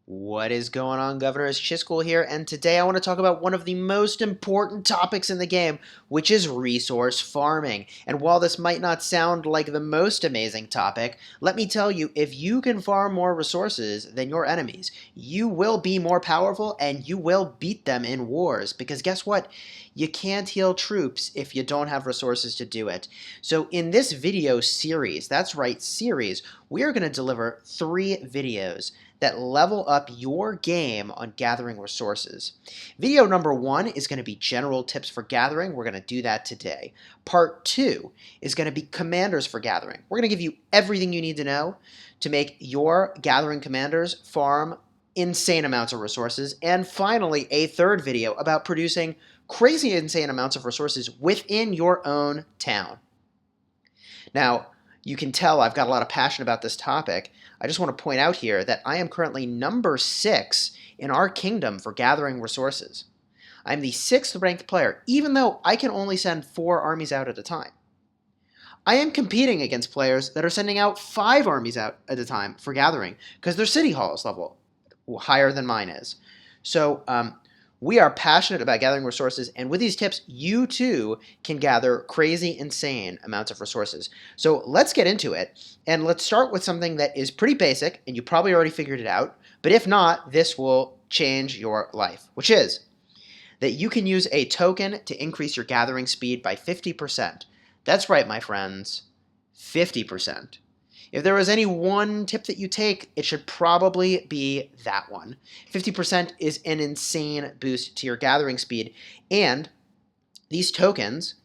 What is going on, Governor? It's Chisgule here, and today I want to talk about one of the most important topics in the game, which is resource farming. And while this might not sound like the most amazing topic, let me tell you, if you can farm more resources than your enemies, you will be more powerful and you will beat them in wars. Because guess what? You can't heal troops if you don't have resources to do it. So in this video series, that's right, series, we are going to deliver 3 videos that level up your game on gathering resources. Video number 1 is going to be general tips for gathering. We're going to do that today. Part 2 is going to be commanders for gathering. We're going to give you everything you need to know to make your gathering commanders farm insane amounts of resources. And finally, a third video about producing crazy insane amounts of resources within your own town. Now, you can tell I've got a lot of passion about this topic. I just want to point out here that I am currently number 6 in our kingdom for gathering resources. I'm the 6th ranked player, even though I can only send 4 armies out at a time. I am competing against players that are sending out 5 armies out at a time for gathering, because their city hall is level higher than mine is. So, we are passionate about gathering resources, and with these tips, you too can gather crazy, insane amounts of resources. So let's get into it, and let's start with something that is pretty basic, and you probably already figured it out, but if not, this will change your life, which is that you can use a token to increase your gathering speed by 50%. That's right, my friends, 50%. If there was any one tip that you take, it should probably be that one. 50% is an insane boost to your gathering speed, and these tokens,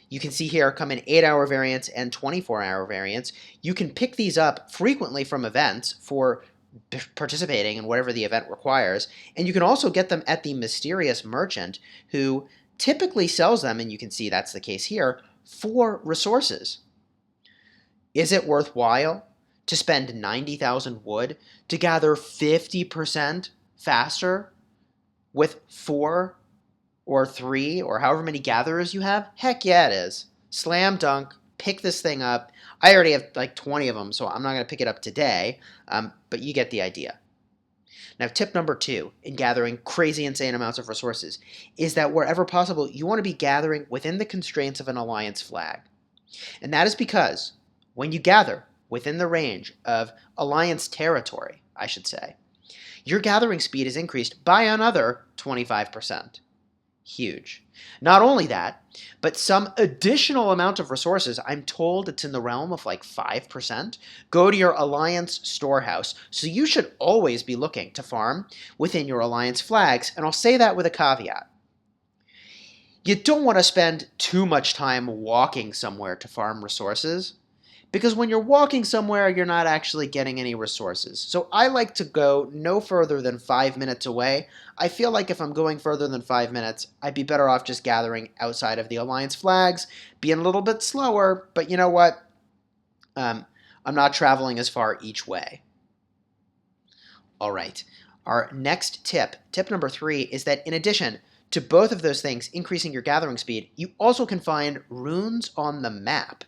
you can see here, come in 8-hour variants and 24-hour variants. You can pick these up frequently from events for participating in whatever the event requires, and you can also get them at the mysterious merchant who typically sells them, and you can see that's the case here, for resources. Is it worthwhile to spend 90,000 wood to gather 50% faster with 4 or 3 or however many gatherers you have? Heck yeah, it is. Slam dunk, pick this thing up. I already have like 20 of them, so I'm not going to pick it up today, but you get the idea. Now, tip number 2 in gathering crazy, insane amounts of resources is that wherever possible, you want to be gathering within the constraints of an alliance flag. And that is because when you gather within the range of alliance territory, I should say, your gathering speed is increased by another 25%. Huge. Not only that, but some additional amount of resources, I'm told it's in the realm of like 5%, go to your alliance storehouse. So you should always be looking to farm within your alliance flags, and I'll say that with a caveat. You don't want to spend too much time walking somewhere to farm resources, because when you're walking somewhere, you're not actually getting any resources. So I like to go no further than 5 minutes away. I feel like if I'm going further than 5 minutes, I'd be better off just gathering outside of the alliance flags, being a little bit slower, but you know what? I'm not traveling as far each way. All right, our next tip, tip number 3, is that in addition to both of those things, increasing your gathering speed, you also can find runes on the map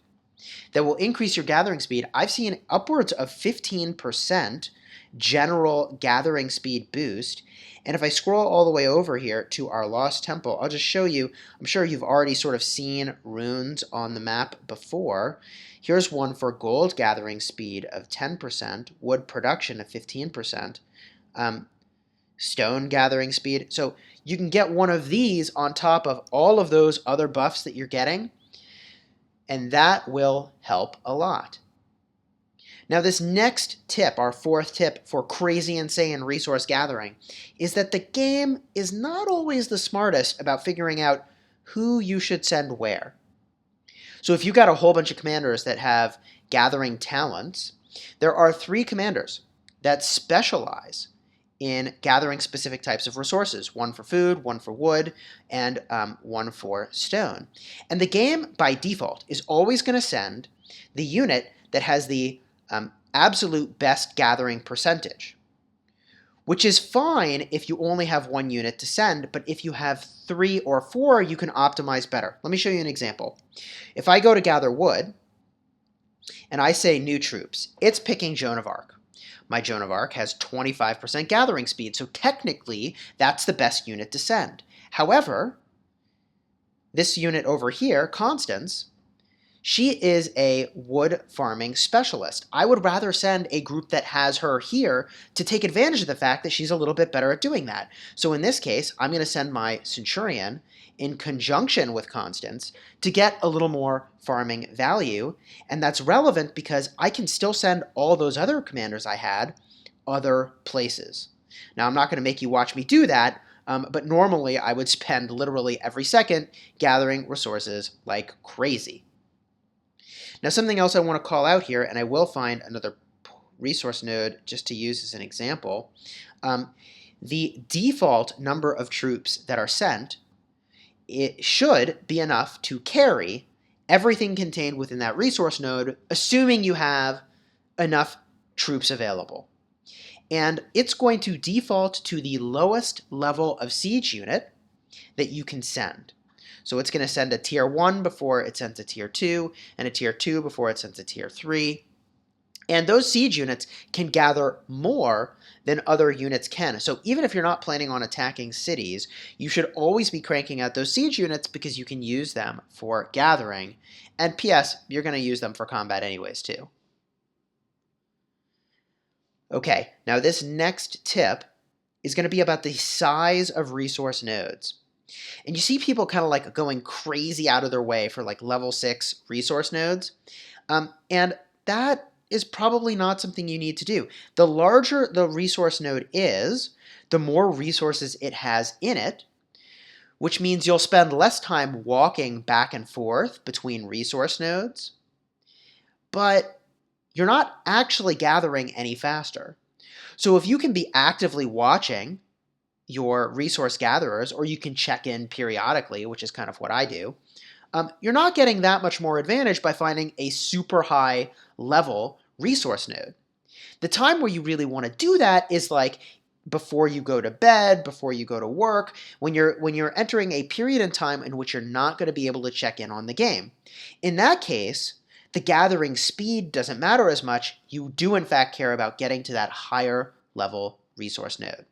that will increase your gathering speed. I've seen upwards of 15% general gathering speed boost. And if I scroll all the way over here to our Lost Temple, I'll just show you, I'm sure you've already sort of seen runes on the map before. Here's one for gold gathering speed of 10%, wood production of 15%, stone gathering speed. So you can get one of these on top of all of those other buffs that you're getting, and that will help a lot. Now, this next tip, our 4th tip for crazy, insane resource gathering, is that the game is not always the smartest about figuring out who you should send where. So if you've got a whole bunch of commanders that have gathering talents, there are 3 commanders that specialize in gathering specific types of resources. One for food, one for wood, and one for stone. And the game, by default, is always going to send the unit that has the absolute best gathering percentage, which is fine if you only have 1 unit to send, but if you have 3 or 4, you can optimize better. Let me show you an example. If I go to gather wood, and I say new troops, it's picking Joan of Arc. My Joan of Arc has 25% gathering speed, so technically that's the best unit to send. However, this unit over here, Constance, she is a wood farming specialist. I would rather send a group that has her here to take advantage of the fact that she's a little bit better at doing that. So in this case, I'm going to send my Centurion in conjunction with Constance to get a little more farming value. And that's relevant because I can still send all those other commanders I had other places. Now, I'm not going to make you watch me do that, but normally I would spend literally every second gathering resources like crazy. Now, something else I want to call out here, and I will find another resource node just to use as an example, the default number of troops that are sent, it should be enough to carry everything contained within that resource node, assuming you have enough troops available. And it's going to default to the lowest level of siege unit that you can send. So it's going to send a tier 1 before it sends a tier 2, and a tier 2 before it sends a tier 3. And those siege units can gather more than other units can. So even if you're not planning on attacking cities, you should always be cranking out those siege units because you can use them for gathering. And P.S., you're going to use them for combat anyways too. Okay, now this next tip is going to be about the size of resource nodes. And you see people kind of like going crazy out of their way for like level 6 resource nodes. And that is probably not something you need to do. The larger the resource node is, the more resources it has in it, which means you'll spend less time walking back and forth between resource nodes, but you're not actually gathering any faster. So if you can be actively watching your resource gatherers, or you can check in periodically, which is kind of what I do, you're not getting that much more advantage by finding a super high level resource node. The time where you really want to do that is like before you go to bed, before you go to work, when you're entering a period in time in which you're not going to be able to check in on the game. In that case, the gathering speed doesn't matter as much. You do in fact care about getting to that higher level resource node.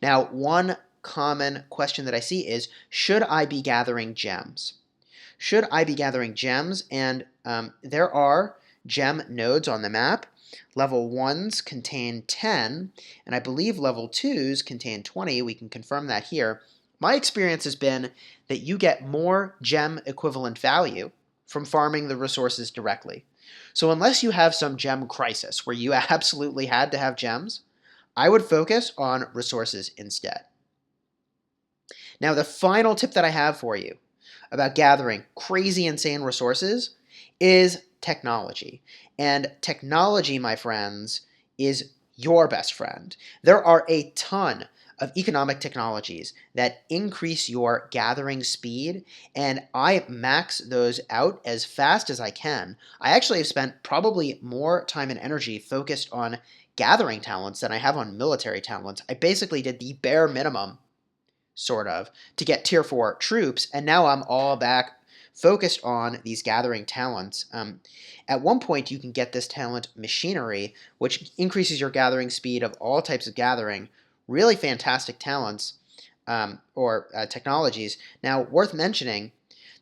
Now, one common question that I see is, should I be gathering gems? Should I be gathering gems? And there are gem nodes on the map. Level 1s contain 10, and I believe level 2s contain 20. We can confirm that here. My experience has been that you get more gem equivalent value from farming the resources directly. So unless you have some gem crisis where you absolutely had to have gems, I would focus on resources instead. Now, the final tip that I have for you about gathering crazy, insane resources is technology. And technology, my friends, is your best friend. There are a ton of economic technologies that increase your gathering speed, and I max those out as fast as I can. I actually have spent probably more time and energy focused on gathering talents than I have on military talents. I basically did the bare minimum, sort of, to get tier 4 troops, and now I'm all back focused on these gathering talents. At one point, you can get this talent machinery, which increases your gathering speed of all types of gathering. Really fantastic talents or technologies. Now, worth mentioning,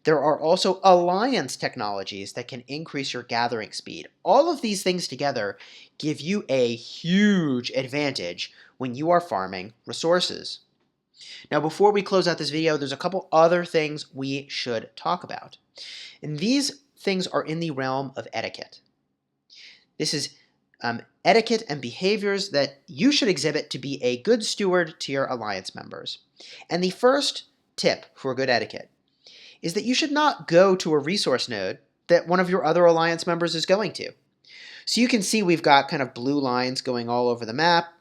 there are also alliance technologies that can increase your gathering speed. All of these things together give you a huge advantage when you are farming resources. Now, before we close out this video, there's a couple other things we should talk about. And these things are in the realm of etiquette. This is etiquette and behaviors that you should exhibit to be a good steward to your alliance members. And the first tip for good etiquette is that you should not go to a resource node that one of your other alliance members is going to. So you can see we've got kind of blue lines going all over the map.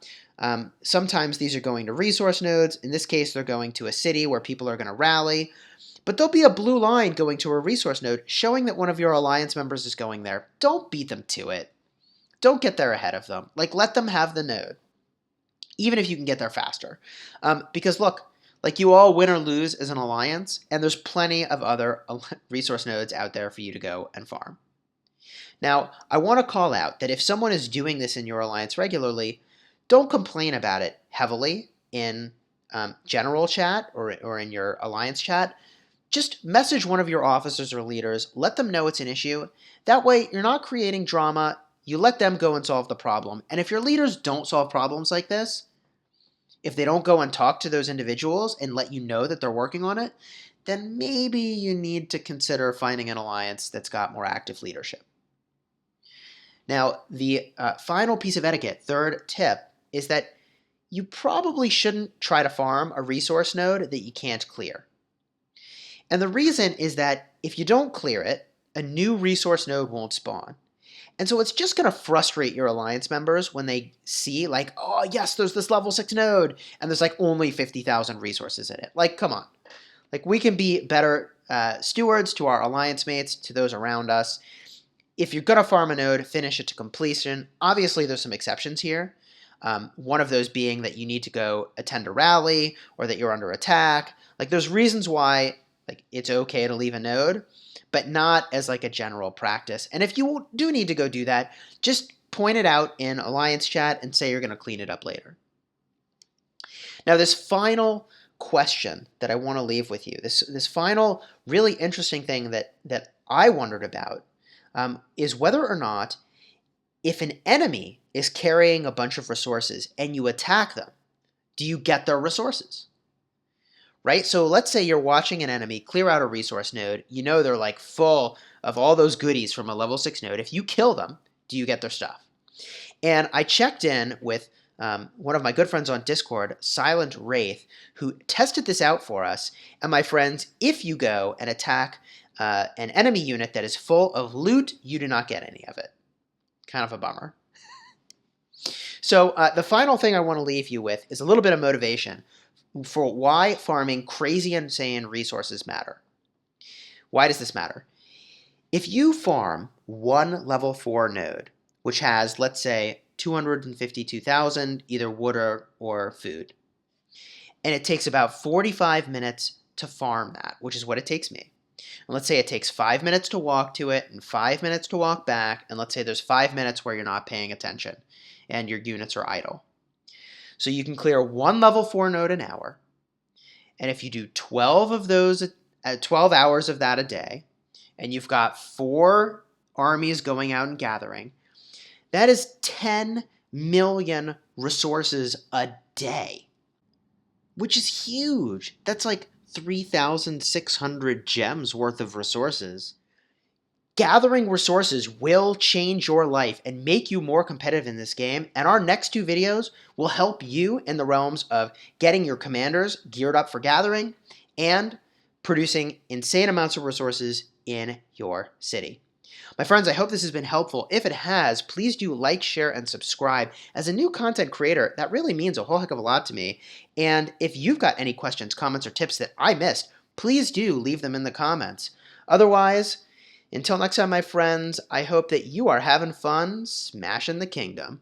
Sometimes these are going to resource nodes. In this case, they're going to a city where people are going to rally. But there'll be a blue line going to a resource node showing that one of your alliance members is going there. Don't beat them to it. Don't get there ahead of them. Like, let them have the node, even if you can get there faster. Because look, like, you all win or lose as an alliance, and there's plenty of other resource nodes out there for you to go and farm. Now, I want to call out that if someone is doing this in your alliance regularly, don't complain about it heavily in general chat or in your alliance chat. Just message one of your officers or leaders, let them know it's an issue. That way, you're not creating drama. You let them go and solve the problem. And if your leaders don't solve problems like this, if they don't go and talk to those individuals and let you know that they're working on it, then maybe you need to consider finding an alliance that's got more active leadership. Now, the final piece of etiquette, third tip, is that you probably shouldn't try to farm a resource node that you can't clear. And the reason is that if you don't clear it, a new resource node won't spawn. And so it's just going to frustrate your alliance members when they see like, oh yes, there's this level 6 node, and there's like only 50,000 resources in it. Like, come on. Like, we can be better stewards to our alliance mates, to those around us. If you're going to farm a node, finish it to completion. Obviously, there's some exceptions here. One of those being that you need to go attend a rally or that you're under attack. Like, there's reasons why like it's okay to leave a node, but not as like a general practice. And if you do need to go do that, just point it out in alliance chat and say you're going to clean it up later. Now, this final question that I want to leave with you, this final really interesting thing that I wondered about is whether or not if an enemy is carrying a bunch of resources and you attack them, do you get their resources? Right? So let's say you're watching an enemy clear out a resource node. You know they're like full of all those goodies from a level 6 node. If you kill them, do you get their stuff? And I checked in with one of my good friends on Discord, Silent Wraith, who tested this out for us. And my friends, if you go and attack an enemy unit that is full of loot, you do not get any of it. Kind of a bummer. So the final thing I want to leave you with is a little bit of motivation for why farming crazy insane resources matter. Why does this matter? If you farm one level 4 node, which has, let's say, 252,000 either wood or food, and it takes about 45 minutes to farm that, which is what it takes me. And let's say it takes 5 minutes to walk to it and 5 minutes to walk back, and let's say there's 5 minutes where you're not paying attention and your units are idle. So you can clear one level 4 node an hour, and if you do 12 of those, 12 hours of that a day, and you've got 4 armies going out and gathering, that is 10 million resources a day, which is huge. That's like 3,600 gems worth of resources. Gathering resources will change your life and make you more competitive in this game, and our next 2 videos will help you in the realms of getting your commanders geared up for gathering and producing insane amounts of resources in your city. My friends, I hope this has been helpful. If it has, please do like, share, and subscribe. As a new content creator, that really means a whole heck of a lot to me. And if you've got any questions, comments, or tips that I missed, please do leave them in the comments. Otherwise, until next time, my friends, I hope that you are having fun smashing the kingdom.